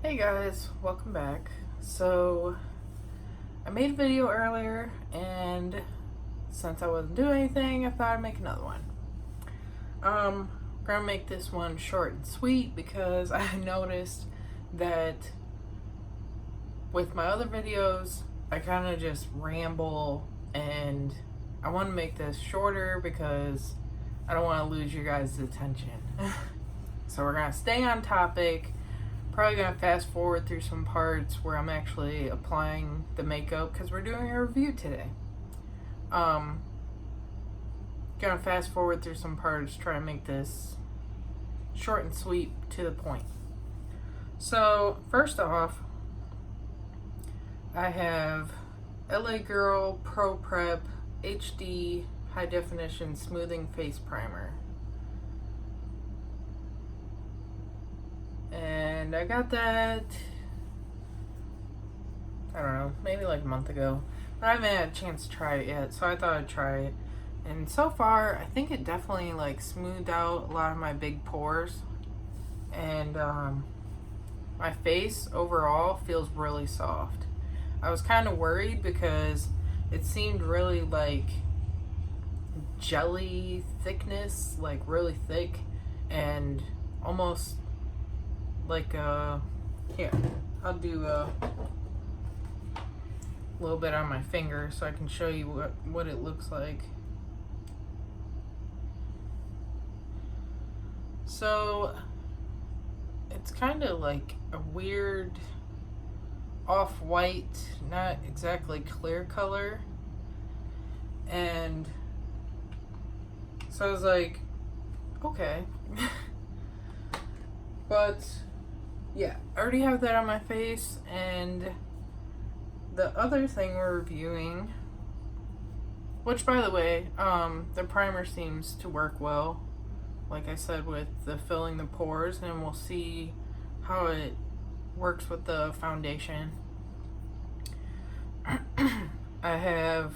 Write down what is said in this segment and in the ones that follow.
Hey guys, welcome back. So, I made a video earlier, and since I wasn't doing anything, I thought I'd make another one. We're gonna make this one short and sweet because I noticed that with my other videos, I kind of just ramble, and I want to make this shorter because I don't want to lose your guys' attention. So we're gonna stay on topic. Probably gonna fast forward through some parts where I'm actually applying the makeup because we're doing a review today. Gonna fast forward through some parts, try to make this short and sweet, to the point. So first off, I have LA Girl Pro Prep HD High Definition Smoothing Face Primer. And I got that, I don't know, maybe like a month ago. But I haven't had a chance to try it yet, so I thought I'd try it. And so far, I think it definitely like smoothed out a lot of my big pores. And my face overall feels really soft. I was kind of worried because it seemed really like jelly thickness, like really thick and almost like here, I'll do a little bit on my finger so I can show you what it looks like. So it's kind of like a weird off-white, not exactly clear color. And so I was like, okay. But yeah, I already have that on my face. And the other thing we're reviewing, which by the way, the primer seems to work well, like I said, with the filling the pores, and we'll see how it works with the foundation. I have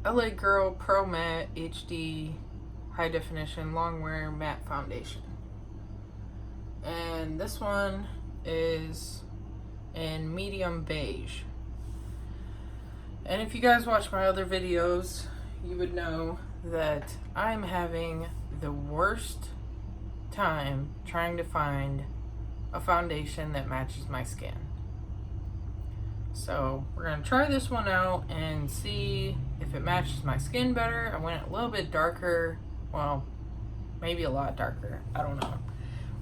LA Girl Pro Matte HD High Definition Long Wear Matte Foundation. And this one is in medium beige. And if you guys watch my other videos, you would know that I'm having the worst time trying to find a foundation that matches my skin. So we're gonna try this one out and see if it matches my skin better. I went a little bit darker, well, maybe a lot darker, I don't know.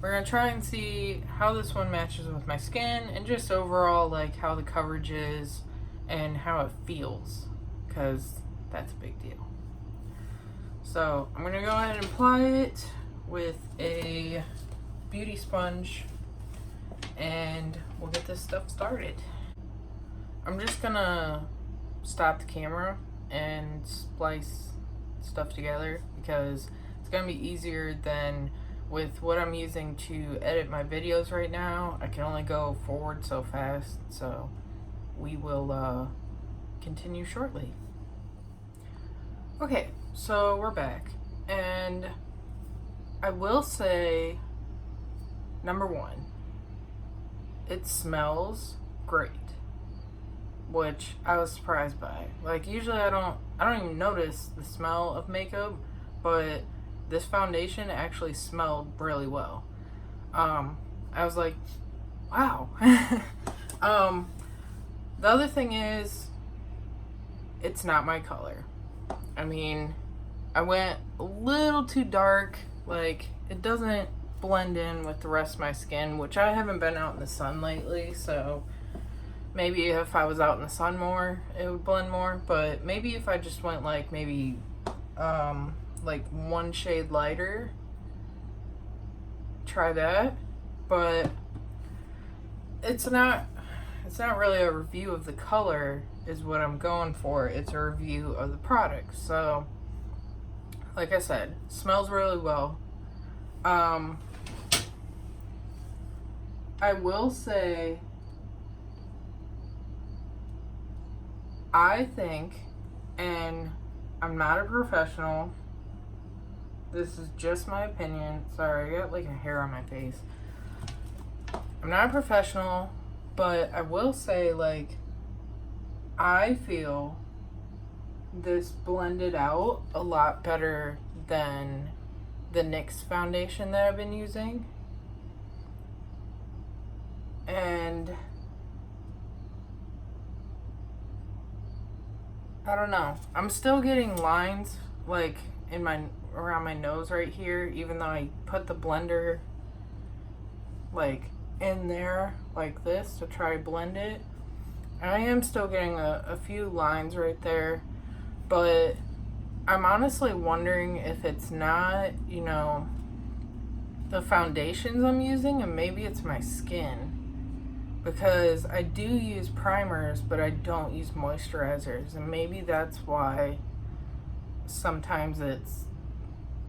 We're gonna try and see how this one matches with my skin and just overall like how the coverage is and how it feels, because that's a big deal. So I'm gonna go ahead and apply it with a beauty sponge and we'll get this stuff started. I'm just gonna stop the camera and splice stuff together because it's gonna be easier than with what I'm using to edit my videos right now. I can only go forward so fast, so we will continue shortly. Okay, so we're back, and I will say, number one, it smells great, which I was surprised by. Like usually I don't even notice the smell of makeup, but this foundation actually smelled really well. I was like, wow. The other thing is, it's not my color. I mean, I went a little too dark. Like, it doesn't blend in with the rest of my skin, which I haven't been out in the sun lately, so maybe if I was out in the sun more, it would blend more. But maybe if I just went like maybe like one shade lighter, try that. But it's not really a review of the color is what I'm going for. It's a review of the product. So like I said, smells really well. I will say, I think, and I'm not a professional, this is just my opinion. Sorry, I got like a hair on my face. I'm not a professional, but I will say, like, I feel this blended out a lot better than the NYX foundation that I've been using. And I don't know. I'm still getting lines like in my around my nose right here, even though I put the blender like in there like this to try blend it. I am still getting a few lines right there, but I'm honestly wondering if it's not, you know, the foundations I'm using, and maybe it's my skin. Because I do use primers, but I don't use moisturizers. And maybe that's why sometimes it's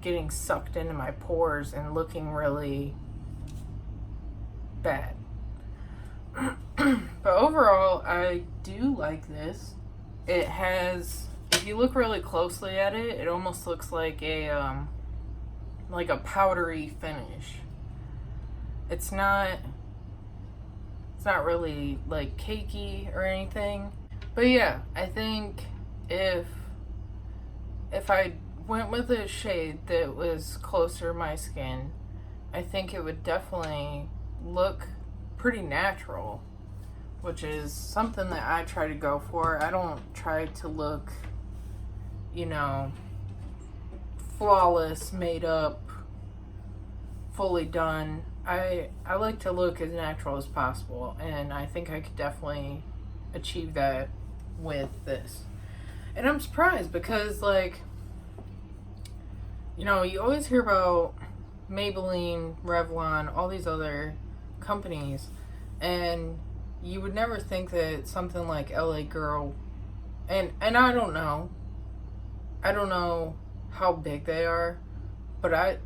getting sucked into my pores and looking really bad. But overall, I do like this. It has, if you look really closely at it, it almost looks like a powdery finish. It's not really like cakey or anything. But yeah, I think if I went with a shade that was closer to my skin, I think it would definitely look pretty natural, which is something that I try to go for. I don't try to look, you know, flawless, made up, fully done. I like to look as natural as possible, and I think I could definitely achieve that with this. And I'm surprised because, like, you know, you always hear about Maybelline, Revlon, all these other companies, and you would never think that something like LA Girl, and I don't know how big they are, but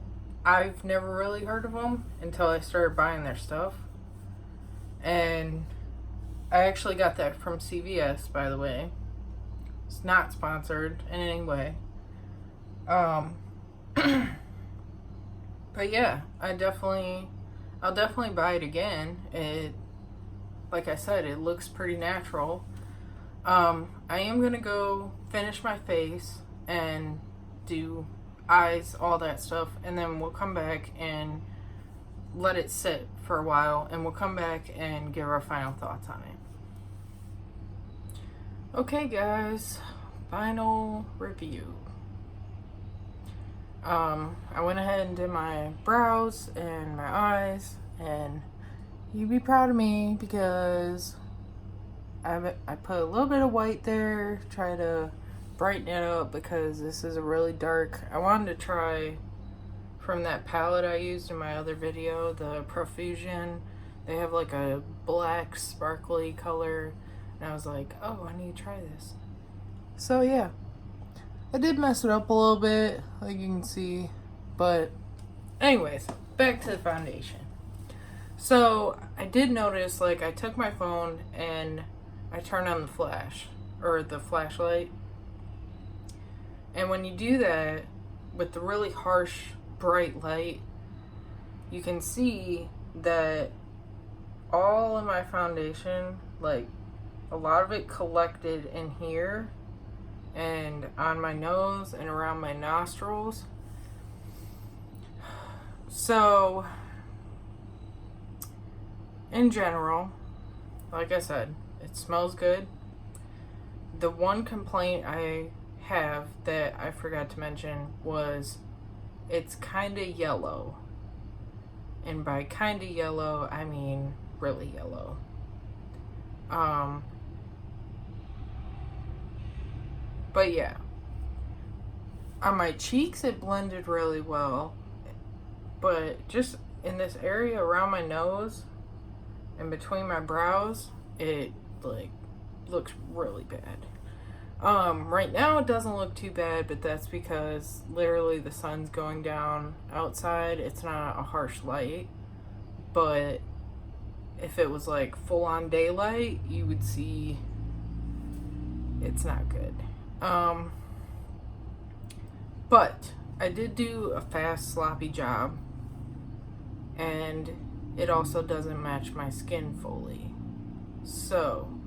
I've never really heard of them until I started buying their stuff. And I actually got that from CVS, by the way. It's not sponsored in any way. But yeah, I'll definitely buy it again. It, like I said, it looks pretty natural. I am gonna go finish my face and do eyes, all that stuff, and then we'll come back and let it sit for a while, and we'll come back and give our final thoughts on it. Okay guys, final review. I went ahead and did my brows and my eyes, and you'd be proud of me because I put a little bit of white there, try to brighten it up because this is a really dark. I wanted to try from that palette I used in my other video, the Profusion. They have like a black sparkly color, and I was like, oh, I need to try this. So yeah, I did mess it up a little bit, like you can see, but anyways, back to the foundation. So I did notice, like, I took my phone and I turned on the flash, or the flashlight. And when you do that with the really harsh, bright light, you can see that all of my foundation, like, a lot of it collected in here and on my nose and around my nostrils. So, in general, like I said, it smells good. The one complaint I have that I forgot to mention was it's kind of yellow. And by kind of yellow, I mean really yellow. But yeah, on my cheeks it blended really well, but just in this area around my nose and between my brows, it like looks really bad. Right now it doesn't look too bad, but that's because literally the sun's going down outside. It's not a harsh light, but if it was like full on daylight, you would see it's not good. But I did do a fast, sloppy job, and it also doesn't match my skin fully. So,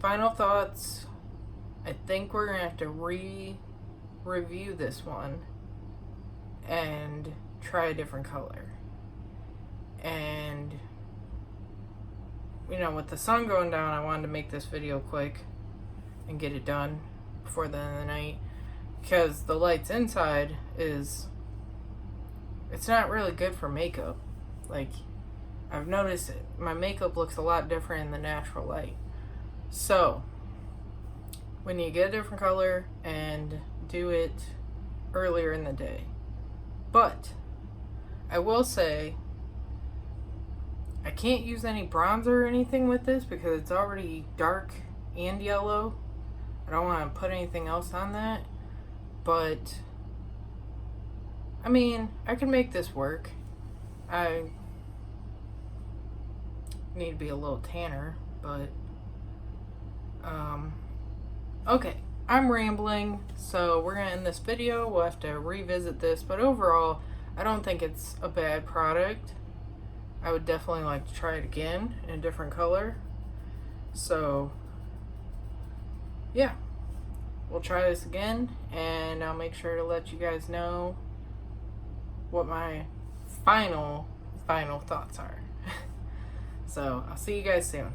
final thoughts. I think we're gonna have to review this one and try a different color. And you know, with the sun going down, I wanted to make this video quick and get it done before the end of the night, because the lights inside it's not really good for makeup. Like, I've noticed my makeup looks a lot different in the natural light. So when you get a different color, and do it earlier in the day. But I will say, I can't use any bronzer or anything with this because it's already dark and yellow. I don't want to put anything else on that. But I mean, I can make this work. I need to be a little tanner, but okay, I'm rambling, so we're gonna end this video. We'll have to revisit this, but overall, I don't think it's a bad product. I would definitely like to try it again in a different color. So yeah, we'll try this again, and I'll make sure to let you guys know what my final thoughts are. So I'll see you guys soon.